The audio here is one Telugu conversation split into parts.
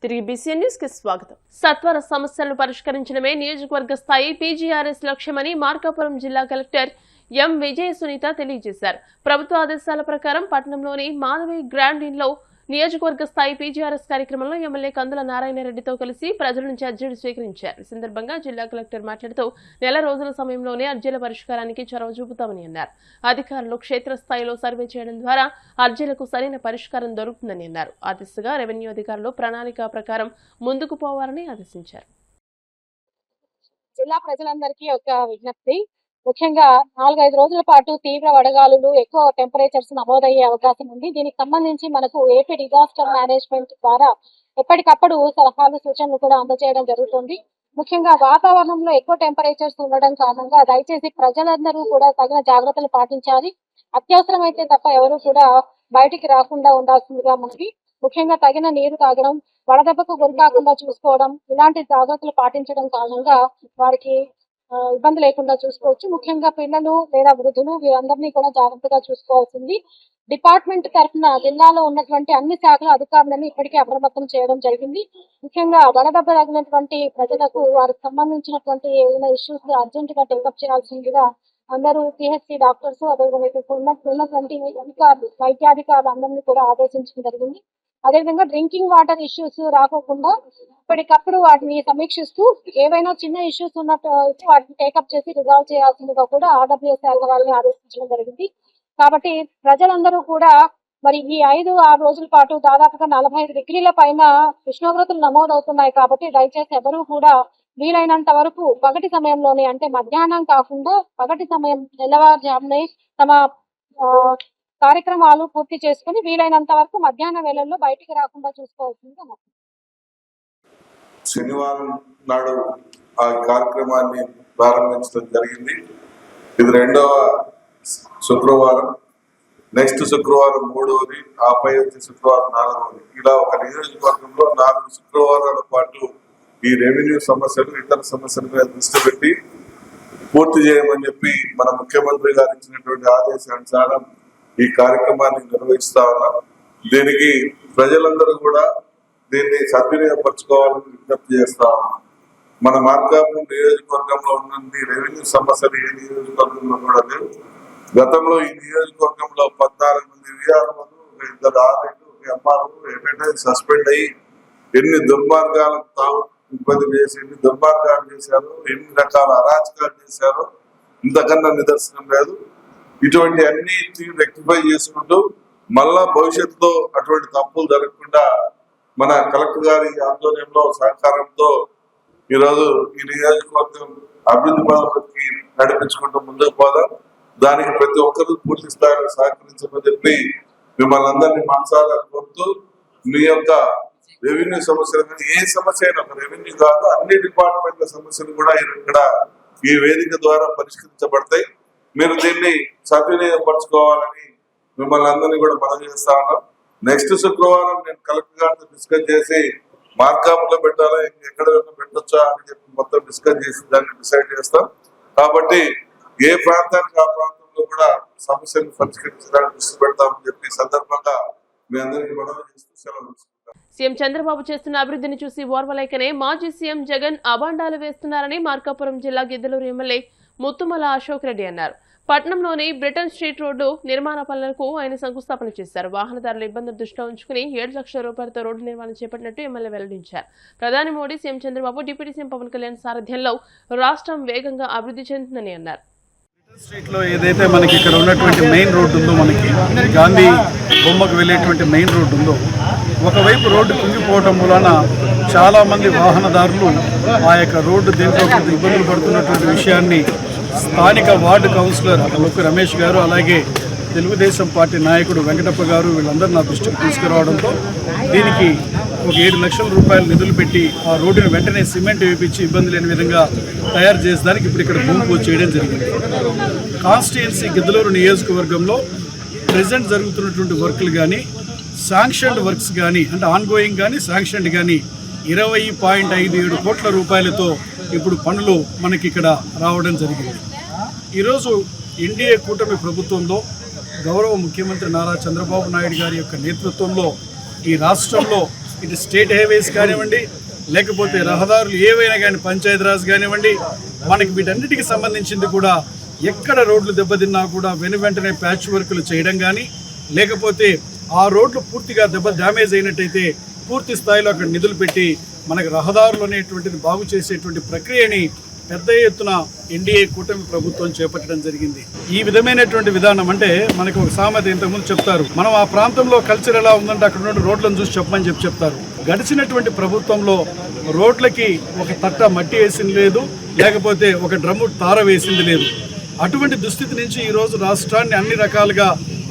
తిరిగి బీసీఎన్ న్యూస్ కి స్వాగతం. సత్వర సమస్యలను పరిష్కరించడమే నియోజకవర్గ స్థాయి పీజీఆర్ఎస్ లక్ష్యమని మార్కాపురం జిల్లా కలెక్టర్ ఎం విజయ సునీత తెలియజేశారు. ప్రభుత్వ ఆదేశాల ప్రకారం పట్టణంలోని మాధవి గ్రాండ్ ఇన్ లో నియోజకవర్గ స్థాయి పీజీఆర్ఎస్ కార్యక్రమంలో ఎమ్మెల్యే కందుల నారాయణరెడ్డితో కలిసి ప్రజల నుంచి అర్జీలు స్వీకరించారు. ఈ సందర్భంగా జిల్లా కలెక్టర్ మాట్లాడుతూ నెల రోజుల సమయంలోనే అర్జీల పరిష్కారానికి చొరవ చూపుతామని అన్నారు. అధికారులు క్షేత్రస్థాయిలో సర్వే చేయడం ద్వారా అర్జీలకు సరైన పరిష్కారం దొరుకుతుందని అన్నారు. ఆ దిశగా రెవెన్యూ అధికారులు ప్రణాళిక ప్రకారం ముందుకు పోవాలని ఆదేశించారు. జిల్లా ప్రజలందరికీ ఒక విజ్ఞప్తి. ముఖ్యంగా 4-5 రోజుల పాటు తీవ్ర వడగాలులు, ఎక్కువ టెంపరేచర్స్ నమోదయ్యే అవకాశం ఉంది. దీనికి సంబంధించి మనకు ఏపీ డిజాస్టర్ మేనేజ్మెంట్ ద్వారా ఎప్పటికప్పుడు సలహాలు, సూచనలు కూడా అందజేయడం జరుగుతుంది. ముఖ్యంగా వాతావరణంలో ఎక్కువ టెంపరేచర్స్ ఉండడం కారణంగా దయచేసి ప్రజలందరూ కూడా తగిన జాగ్రత్తలు పాటించాలి. అత్యవసరమైతే తప్ప ఎవరు కూడా బయటికి రాకుండా ఉండాల్సిందిగా మనకి. ముఖ్యంగా తగిన నీరు తాగడం, వడదెబ్బకు గురి కాకుండా చూసుకోవడం, ఇలాంటి జాగ్రత్తలు పాటించడం కారణంగా వారికి ఇబ్బంది లేకుండా చూసుకోవచ్చు. ముఖ్యంగా పిల్లలు లేదా వృద్ధులు వీరందరినీ కూడా జాగ్రత్తగా చూసుకోవాల్సింది. డిపార్ట్మెంట్ తరఫున జిల్లాలో ఉన్నటువంటి అన్ని శాఖల అధికారులను ఇప్పటికే అప్రమత్తం చేయడం జరిగింది. ముఖ్యంగా వడదెబ్బ తగినటువంటి ప్రజలకు వారికి సంబంధించినటువంటి ఏదైనా ఇష్యూస్ అర్జెంట్ గా టేకప్ చేయాల్సిందిగా అందరూ పిహెచ్సి డాక్టర్స్, అదేవిధంగా ఉన్నటువంటి అధికారులు, వైద్యాధికారులు అందరినీ కూడా ఆదేశించడం జరిగింది. అదేవిధంగా డ్రింకింగ్ వాటర్ ఇష్యూస్ రాకోకుండా ఇప్పటికప్పుడు వాటిని సమీక్షిస్తూ ఏవైనా చిన్న ఇష్యూస్ ఉన్నట్టు వాటిని టేకప్ చేసి రిజాల్వ్ చేయాల్సిందిగా కూడా ఆర్డబ్ల్యూఎస్ శాఖ వారిని ఆదేశించడం జరిగింది. కాబట్టి ప్రజలందరూ కూడా మరి ఈ 5-6 రోజుల పాటు దాదాపుగా 45 డిగ్రీల పైన ఉష్ణోగ్రతలు నమోదవుతున్నాయి. కాబట్టి దయచేసి ఎవరూ కూడా వీలైనంత వరకు పగటి సమయంలోనే, అంటే మధ్యాహ్నం కాకుండా పగటి సమయం తెల్లవారుజామునే తమ కార్యక్రమాలు పూర్తి చేసుకుని వీలైనంత వరకు మధ్యాహ్న వేళల్లో బయటికి రాకుండా చూసుకోవాల్సిందిగా. శనివారం నాడు ఆ కార్యక్రమాన్ని ప్రారంభించడం జరిగింది. ఇది 2వ శుక్రవారం, నెక్స్ట్ శుక్రవారం 3వది, ఆపై వచ్చే శుక్రవారం 4వది. ఇలా ఒక నియోజకవర్గంలో 4 శుక్రవారాల పాటు ఈ రెవెన్యూ సమస్యలు, ఇతర సమస్యల మీద దృష్టి పెట్టి పూర్తి చేయమని చెప్పి మన ముఖ్యమంత్రి గారు ఇచ్చినటువంటి ఆదేశానుసారం ఈ కార్యక్రమాన్ని నిర్వహిస్తా ఉన్నాం. దీనికి ప్రజలందరూ కూడా దీన్ని సద్వినియోగపరచుకోవాలని విజ్ఞప్తి చేస్తా ఉన్నాం. మన మార్కాపురం నియోజకవర్గంలో ఉన్నది రెవెన్యూ సమస్యలు ఏ నియోజకవర్గంలో కూడా లేవు. గతంలో ఈ నియోజకవర్గంలో 14 మంది విఆర్ఓలు, 2 ఆర్ఐలు, ఎంఆర్ఓ సస్పెండ్ అయ్యి ఎన్ని దుర్మార్గాలకు తావు ఇబ్బంది చేసి, ఎన్ని దుర్మార్గాలు చేశారు, ఎన్ని రకాల అరాచకాలు చేశారో ఇంతకన్నా నిదర్శనం లేదు. ఇటువంటి అన్నిటిని రెక్టిఫై చేసుకుంటూ మళ్ళా భవిష్యత్తులో అటువంటి తప్పులు జరగకుండా మన కలెక్టర్ గారి ఆధ్వర్యంలో, సహకారంతో ఈరోజు ఈ నియోజకవర్గం అభివృద్ధి పథకానికి నడిపించుకుంటూ ముందుకు పోదాం. దానికి ప్రతి ఒక్కరూ పూర్తి స్థాయిలో సహకరించమని చెప్పి మిమ్మల్ని అందరినీ మనసారా కోరుతూ, మీ యొక్క రెవెన్యూ సమస్యల మీద ఏ సమస్య అయినా, ఒక రెవెన్యూ కాదు అన్ని డిపార్ట్మెంట్ల సమస్యలు కూడా ఇక్కడ ఈ వేదిక ద్వారా పరిష్కరించబడతాయి. మీరు దీన్ని సద్వినియోగపరచుకోవాలని మిమ్మల్ని అందరినీ కూడా మనం చేస్తా ఉన్నాం. నెక్స్ట్ శుక్రవారం నేను కలెక్టర్ గారితో డిస్కస్ చేసి మార్కాపులో పెట్టాలా, ఎక్కడ పెట్టొచ్చా అని చెప్పి మొత్తం డిస్కస్ చేసి దాన్ని డిసైడ్ చేస్తాం. కాబట్టి ఏ ప్రాంతానికి ఆ ప్రాంతంలో కూడా సమస్యను పరిష్కరించడానికి దృష్టి పెడతామని చెప్పి సందర్భంగా మీ అందరికీ మనవి చేస్తూ సెలవు తీసుకుంటాం. సీఎం చంద్రబాబు చేస్తున్న అభివృద్ధిని చూసి ఓర్వలేకనే మాజీ సీఎం జగన్ అబాండాలు వేస్తున్నారని మార్కాపురం జిల్లా గిద్దలూరు ఎమ్మెల్యే ముత్తుమల అశోక్ రెడ్డి అన్నారు. పట్నంలోని బ్రిటన్ స్ట్రీట్ రోడ్డు నిర్మాణ పనులకు ఆయన శంకుస్థాపన చేశారు. వాహనదారుల ఇబ్బందులు దృష్టిలో ఉంచుకుని 7 లక్షల రూపాయలతో రోడ్డు నిర్మాణం చేపట్టినట్టు ఎమ్మెల్యే వెల్లడించారు. ప్రధాని Modi, CM Chandrababu, deputy CM Pawan Kalyan సారథ్యంలో రాష్ట్రం వేగంగా అభివృద్ధి చెందుతుందని అన్నారు. స్ట్రీట్ లో ఏదైతే మనకి ఇక్కడ ఉన్నటువంటి మెయిన్ రోడ్డు ఉందో, మనకి గాంధీ బొమ్మకు వెళ్ళేటువంటి మెయిన్ రోడ్డు ఉందో, ఒకవైపు రోడ్డు కుంగిపోవడం వలన చాలా మంది వాహనదారులు ఆ యొక్క రోడ్డు దీంట్లో ఇబ్బందులు పడుతున్నటువంటి విషయాన్ని స్థానిక వార్డు కౌన్సిలర్ లొక్కు రమేష్ గారు, అలాగే తెలుగుదేశం పార్టీ నాయకుడు వెంకటప్ప గారు వీళ్ళందరూ నా దృష్టికి తీసుకురావడంతో దీనికి ఒక 7 లక్షల రూపాయలు నిధులు పెట్టి ఆ రోడ్డును వెంటనే సిమెంట్ వేపించి ఇబ్బంది లేని విధంగా తయారు చేసేదానికి ఇప్పుడు ఇక్కడ భూమి పూజ చేయడం జరిగింది. కాన్స్టిట్యుయెన్సీ గిద్దలూరు నియోజకవర్గంలో ప్రెజెంట్ జరుగుతున్నటువంటి వర్క్లు కానీ, శాంక్షన్డ్ వర్క్స్ కానీ, అంటే ఆన్గోయింగ్ కానీ శాంక్షన్డ్ కానీ 20.57 కోట్ల రూపాయలతో ఇప్పుడు పనులు మనకి ఇక్కడ రావడం జరిగింది. ఈరోజు ఎన్డీఏ కూటమి ప్రభుత్వంలో గౌరవ ముఖ్యమంత్రి నారా చంద్రబాబు నాయుడు గారి యొక్క నేతృత్వంలో ఈ రాష్ట్రంలో ఇటు స్టేట్ హైవేస్ కానివ్వండి, లేకపోతే రహదారులు ఏవైనా కానీ, పంచాయతీరాజ్ కానివ్వండి, మనకి వీటన్నిటికి సంబంధించింది కూడా ఎక్కడ రోడ్లు దెబ్బతిన్నా కూడా వెంటనే ప్యాచ్ వర్క్లు చేయడం కానీ, లేకపోతే ఆ రోడ్లు పూర్తిగా డ్యామేజ్ అయినట్టయితే పూర్తి స్థాయిలో అక్కడ నిధులు పెట్టి మనకు రహదారులు అనేటువంటిది బాగు చేసేటువంటి ప్రక్రియని పెద్ద ఎత్తున ఎన్డీఏ కూటమి ప్రభుత్వం చేపట్టడం జరిగింది. ఈ విధమైనటువంటి విధానం అంటే మనకు ఒక సామెత ఇంతకుముందు చెప్తారు, మనం ఆ ప్రాంతంలో కల్చర్ ఎలా ఉందంటే అక్కడ నుండి రోడ్లను చూసి చెప్పమని చెప్తారు. గడిచినటువంటి ప్రభుత్వంలో రోడ్లకి ఒక తట్ట మట్టి వేసింది లేదు, లేకపోతే ఒక డ్రమ్ము తార వేసింది లేదు. అటువంటి దుస్థితి నుంచి ఈరోజు రాష్ట్రాన్ని అన్ని రకాలుగా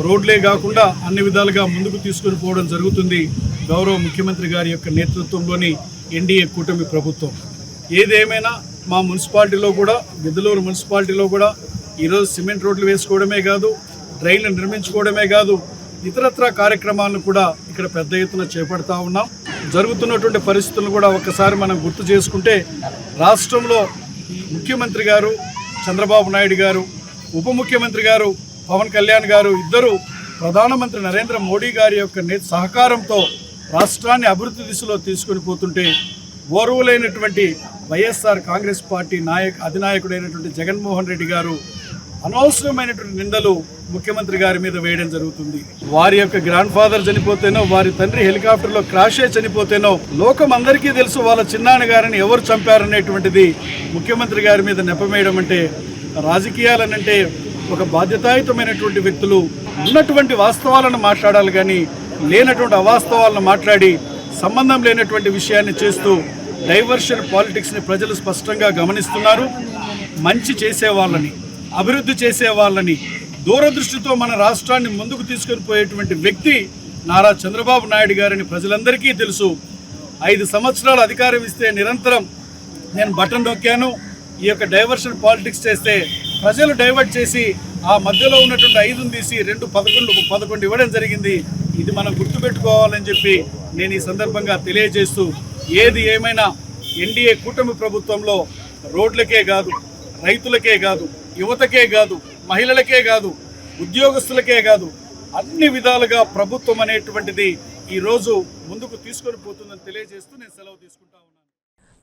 రోడ్లే కాకుండా అన్ని విధాలుగా ముందుకు తీసుకుని పోవడం జరుగుతుంది గౌరవ ముఖ్యమంత్రి గారి యొక్క నేతృత్వంలోని ఎన్డీఏ కూటమి ప్రభుత్వం. ఏదేమైనా మా మున్సిపాలిటీలో కూడా, గిద్దలూరు మున్సిపాలిటీలో కూడా ఈరోజు సిమెంట్ రోడ్లు వేసుకోవడమే కాదు, డ్రైన్లు నిర్మించుకోవడమే కాదు, ఇతరత్ర కార్యక్రమాలను కూడా ఇక్కడ పెద్ద ఎత్తున చేపడతా ఉన్నాం. జరుగుతున్నటువంటి పరిస్థితులను కూడా ఒక్కసారి మనం గుర్తు చేసుకుంటే, రాష్ట్రంలో ముఖ్యమంత్రి గారు చంద్రబాబు నాయుడు గారు, ఉప ముఖ్యమంత్రి గారు పవన్ కళ్యాణ్ గారు ఇద్దరు ప్రధానమంత్రి నరేంద్ర మోడీ గారి యొక్క సహకారంతో రాష్ట్రాన్ని అభివృద్ధి దిశలో తీసుకుని పోతుంటే, ఓర్వలేనటువంటి వైఎస్ఆర్ కాంగ్రెస్ పార్టీ అధినాయకుడైనటువంటి జగన్మోహన్ రెడ్డి గారు అనవసరమైనటువంటి నిందలు ముఖ్యమంత్రి గారి మీద వేయడం జరుగుతుంది. వారి యొక్క గ్రాండ్ ఫాదర్ చనిపోతేనో, వారి తండ్రి హెలికాప్టర్లో క్రాష్ అయి చనిపోతేనో లోకం అందరికీ తెలుసు వాళ్ళ చిన్నాన్న గారిని ఎవరు చంపారనేటువంటిది. ముఖ్యమంత్రి గారి మీద నెపమేయడం అంటే, రాజకీయాలనంటే ఒక బాధ్యతాయుతమైనటువంటి వ్యక్తులు ఉన్నటువంటి వాస్తవాలను మాట్లాడాలి కానీ లేనటువంటి అవాస్తవాలను మాట్లాడి సంబంధం లేనటువంటి విషయాన్ని చేస్తూ డైవర్షన్ పాలిటిక్స్ని ప్రజలు స్పష్టంగా గమనిస్తున్నారు. మంచి చేసేవాళ్ళని, అభివృద్ధి చేసేవాళ్ళని, దూరదృష్టితో మన రాష్ట్రాన్ని ముందుకు తీసుకొని పోయేటువంటి వ్యక్తి నారా చంద్రబాబు నాయుడు గారని ప్రజలందరికీ తెలుసు. 5 సంవత్సరాలు అధికారం ఇస్తే నిరంతరం నేను బటన్ నొక్కాను, ఈ యొక్క డైవర్షన్ పాలిటిక్స్ చేస్తే ప్రజలు డైవర్ట్ చేసి ఆ మధ్యలో ఉన్నటువంటి 5ని తీసి 11 ఇవ్వడం జరిగింది. ఇది మనం గుర్తుపెట్టుకోవాలని చెప్పి నేను ఈ సందర్భంగా తెలియజేస్తూ, ఏది ఏమైనా ఎన్డీఏ కూటమి ప్రభుత్వంలో రోడ్లకే కాదు, రైతులకే కాదు, యువతకే కాదు, మహిళలకే కాదు, ఉద్యోగస్తులకే కాదు, అన్ని విధాలుగా ప్రభుత్వం అనేటువంటిది ఈరోజు ముందుకు తీసుకొని పోతుందని తెలియజేస్తూ నేను సెలవు తీసుకుంటా ఉన్నాను.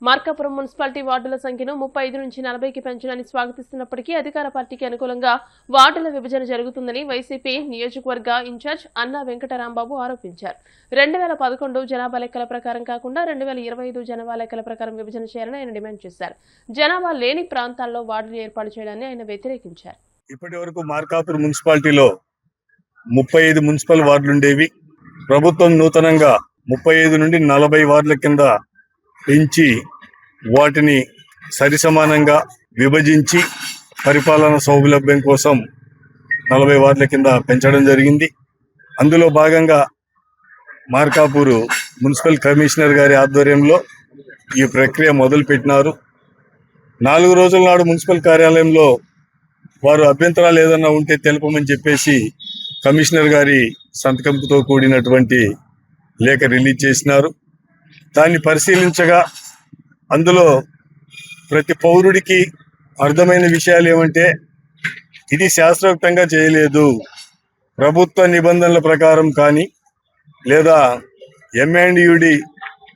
మార్కాపురం మున్సిపాలిటీ వార్డుల సంఖ్యను 35 నుంచి 40కి పెంచడాన్ని స్వాగతిస్తున్నప్పటికీ అధికార పార్టీకి అనుకూలంగా వార్డుల విభజన జరుగుతుందని వైసీపీ నియోజకవర్గ ఇన్ఛార్జ్ అన్నా వెంకటరాంబాబు ఆరోపించారు. 2011 జనాభా లెక్కల ప్రకారం కాకుండా 2025 జనాభా లెక్కల ప్రకారం విభజన చేయాలని ఆయన డిమాండ్ చేశారు. జనాభా లేని ప్రాంతాల్లో వార్డులు ఏర్పాటు చేయడాన్ని ఆయన వ్యతిరేకించారు. ఇప్పటి వరకు మార్కాపురం మున్సిపాలిటీలో 35 మున్సిపల్ వార్డులుండేవి. ప్రభుత్వం నూతనంగా 35 నుండి 40 వార్డుల కింద పెంచి వాటిని సరిసమానంగా విభజించి పరిపాలన సౌలభ్యం కోసం 40 వార్డుల కింద పెంచడం జరిగింది. అందులో భాగంగా మార్కాపూరు మున్సిపల్ కమిషనర్ గారి ఆధ్వర్యంలో ఈ ప్రక్రియ మొదలుపెట్టినారు. 4 రోజుల నాడు మున్సిపల్ కార్యాలయంలో వారు అభ్యంతరాలు ఏదన్నా ఉంటే తెలుపమని చెప్పేసి కమిషనర్ గారి సంతకంతో కూడినటువంటి లేఖ రిలీజ్ చేసినారు. దాన్ని పరిశీలించగా అందులో ప్రతి పౌరుడికి అర్థమైన విషయాలు ఏమంటే, ఇది శాస్త్రోక్తంగా చేయలేదు, ప్రభుత్వ నిబంధనల ప్రకారం కానీ లేదా ఎంఎండ్యుడి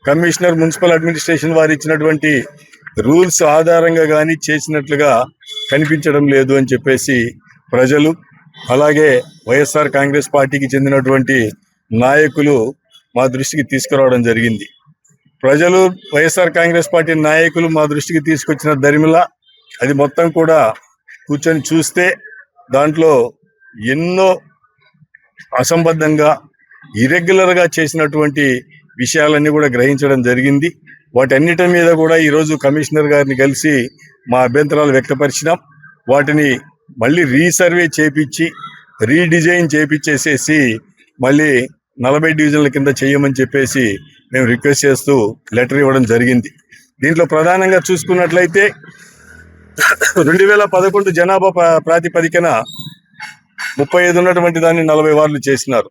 కమిషనర్ మున్సిపల్ అడ్మినిస్ట్రేషన్ వారు ఇచ్చినటువంటి రూల్స్ ఆధారంగా కానీ చేసినట్లుగా కనిపించడం లేదు అని చెప్పేసి ప్రజలు, అలాగే వైఎస్ఆర్ కాంగ్రెస్ పార్టీకి చెందినటువంటి నాయకులు మా దృష్టికి తీసుకురావడం జరిగింది. ప్రజలు, వైఎస్ఆర్ కాంగ్రెస్ పార్టీ నాయకులు మా దృష్టికి తీసుకొచ్చిన దరిమిలా అది మొత్తం కూడా కూర్చొని చూస్తే దాంట్లో ఎన్నో అసంబద్ధంగా, ఇర్రెగ్యులర్గా చేసినటువంటి విషయాలన్నీ కూడా గ్రహించడం జరిగింది. వాటన్నిటి మీద కూడా ఈరోజు కమిషనర్ గారిని కలిసి మా అభ్యంతరాలు వ్యక్తపరిచినాం. వాటిని మళ్ళీ రీసర్వే చేపించి రీడిజైన్ చేపించేసేసి మళ్ళీ 40 డివిజన్ల కింద చేయమని చెప్పేసి మేము రిక్వెస్ట్ చేస్తూ లెటర్ ఇవ్వడం జరిగింది. దీంట్లో ప్రధానంగా చూసుకున్నట్లయితే 2011 జనాభా ప్రాతిపదికన 35 ఉన్నటువంటి దాన్ని 40 వార్డులు చేసినారు.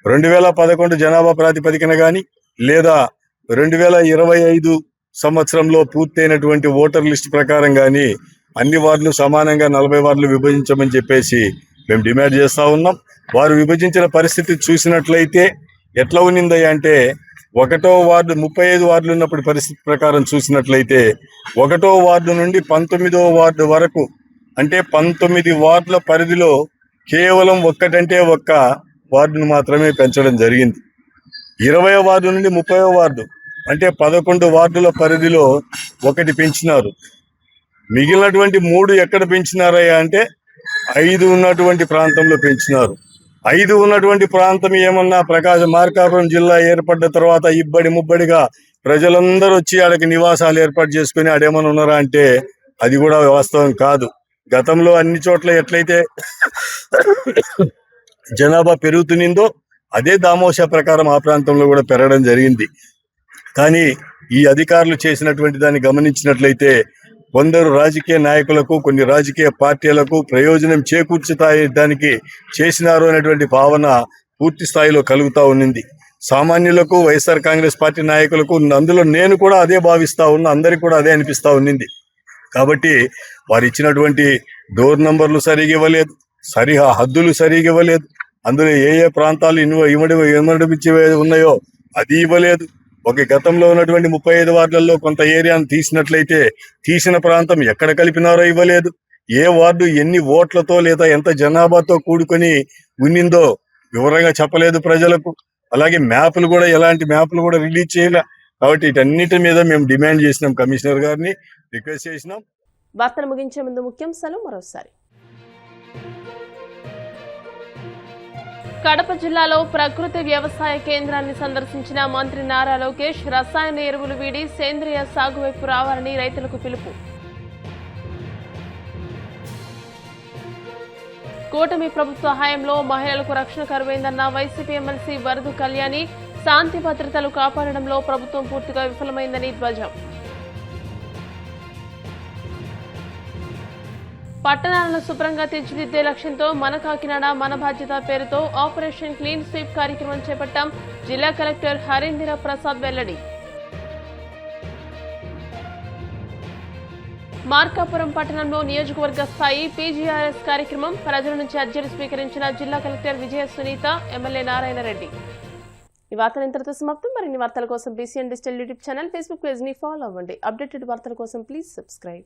2011 జనాభా ప్రాతిపదికన కానీ లేదా 2025 సంవత్సరంలో పూర్తయినటువంటి ఓటర్ లిస్ట్ ప్రకారం కానీ అన్ని వార్డులు సమానంగా 40 వార్డులు విభజించమని చెప్పేసి మేము డిమాండ్ చేస్తూ ఉన్నాం. వారు విభజించిన పరిస్థితి చూసినట్లయితే ఎట్లా ఉన్నింది అంటే, ఒకటో వార్డు 35 వార్డులు ఉన్నప్పుడు పరిస్థితి ప్రకారం చూసినట్లయితే 1వ వార్డు నుండి 19వ వార్డు వరకు అంటే 19 వార్డుల పరిధిలో కేవలం ఒక్క వార్డును మాత్రమే పెంచడం జరిగింది. 20వ వార్డు నుండి 30వ వార్డు అంటే 11 వార్డుల పరిధిలో ఒకటి పెంచినారు. మిగిలినటువంటి 3 ఎక్కడ పెంచినారయ్యా అంటే 5 ఉన్నటువంటి ప్రాంతంలో పెంచినారు. 5 ఉన్నటువంటి ప్రాంతం ఏమన్నా ప్రకాశం మార్కాపురం జిల్లా ఏర్పడ్డ తర్వాత ఇబ్బడి ముబ్బడిగా ప్రజలందరూ వచ్చి ఆడకి నివాసాలు ఏర్పాటు చేసుకుని ఆడేమన్నా ఉన్నారా అంటే అది కూడా వాస్తవం కాదు. గతంలో అన్ని చోట్ల ఎట్లయితే జనాభా పెరుగుతునిందో అదే దామోష ప్రకారం ఆ ప్రాంతంలో కూడా పెరగడం జరిగింది. కానీ ఈ అధికారులు చేసినటువంటి దాన్ని గమనించినట్లయితే కొందరు రాజకీయ నాయకులకు కొన్ని రాజకీయ పార్టీలకు ప్రయోజనం చేకూర్చడానికి చేసినారు అనేటువంటి భావన పూర్తి స్థాయిలో కలుగుతా ఉన్నింది. సామాన్యులకు వైఎస్ఆర్ కాంగ్రెస్ పార్టీ నాయకులకు అందులో నేను కూడా అదే భావిస్తా ఉన్నా, అందరికి కూడా అదే అనిపిస్తా ఉన్నింది. కాబట్టి వారు ఇచ్చినటువంటి డోర్ నంబర్లు సరిగా ఇవ్వలేదు, హద్దులు సరిగా ఇవ్వలేదు, అందులో ఏ ఏ ప్రాంతాలు ఇమ్మడిపించి ఉన్నాయో అది ఇవ్వలేదు. ఒక గతంలో ఉన్నటువంటి 35 వార్డులలో కొంత ఏరియాను తీసినట్లయితే తీసిన ప్రాంతం ఎక్కడ కలిపినారో ఇవ్వలేదు. ఏ వార్డు ఎన్ని ఓట్లతో లేదా ఎంత జనాభాతో కూడుకొని ఉన్నిందో వివరంగా చెప్పలేదు ప్రజలకు. అలాగే మ్యాప్లు కూడా ఎలాంటి మ్యాప్లు కూడా రిలీజ్ చేయలే. కాబట్టి వీటన్నిటి మీద మేము డిమాండ్ చేసినాం, కమిషనర్ గారిని రిక్వెస్ట్ చేసినాం. వార్తలు ముగించే ముందు ముఖ్యాంశాలు మరోసారి. కడప జిల్లాలో ప్రకృతి వ్యవసాయ కేంద్రాన్ని సందర్శించిన మంత్రి నారా లోకేష్ రసాయన ఎరువులు వీడి సేంద్రియ సాగు వైపు రావాలని రైతులకు పిలుపు. కూటమి ప్రభుత్వ హయాంలో మహిళలకు రక్షణ కరువైందన్న వైసీపీ ఎమ్మెల్సీ వరదు కళ్యాణి. శాంతి భద్రతలు కాపాడడంలో ప్రభుత్వం పూర్తిగా విఫలమైందని ధ్వజం. పట్టణాలను శుభ్రంగా తీర్చిదిద్దే లక్ష్యంతో మన కాకినాడ మన బాధ్యత పేరుతో ఆపరేషన్ క్లీన్ స్వీప్ కార్యక్రమం చేపట్టాం. జిల్లా కలెక్టర్ హరీంద్ర ప్రసాద్ వెల్లడి. మార్కాపురం పట్టణంలో నియోజకవర్గ స్థాయి పీజీఆర్ఎస్ కార్యక్రమం. ప్రజల నుంచి అర్జీలు స్వీకరించిన జిల్లా కలెక్టర్ విజయ సునీత, ఎమ్మెల్యే నారాయణ రెడ్డి. ఈ వార్తలు ఇంతటితో సమాప్తం. మరిన్ని వార్తల కోసం BCN digital YouTube channel, Facebook page ని ఫాలో అవ్వండి. అప్డేటెడ్ వార్తల కోసం ప్లీజ్ సబ్స్క్రైబ్.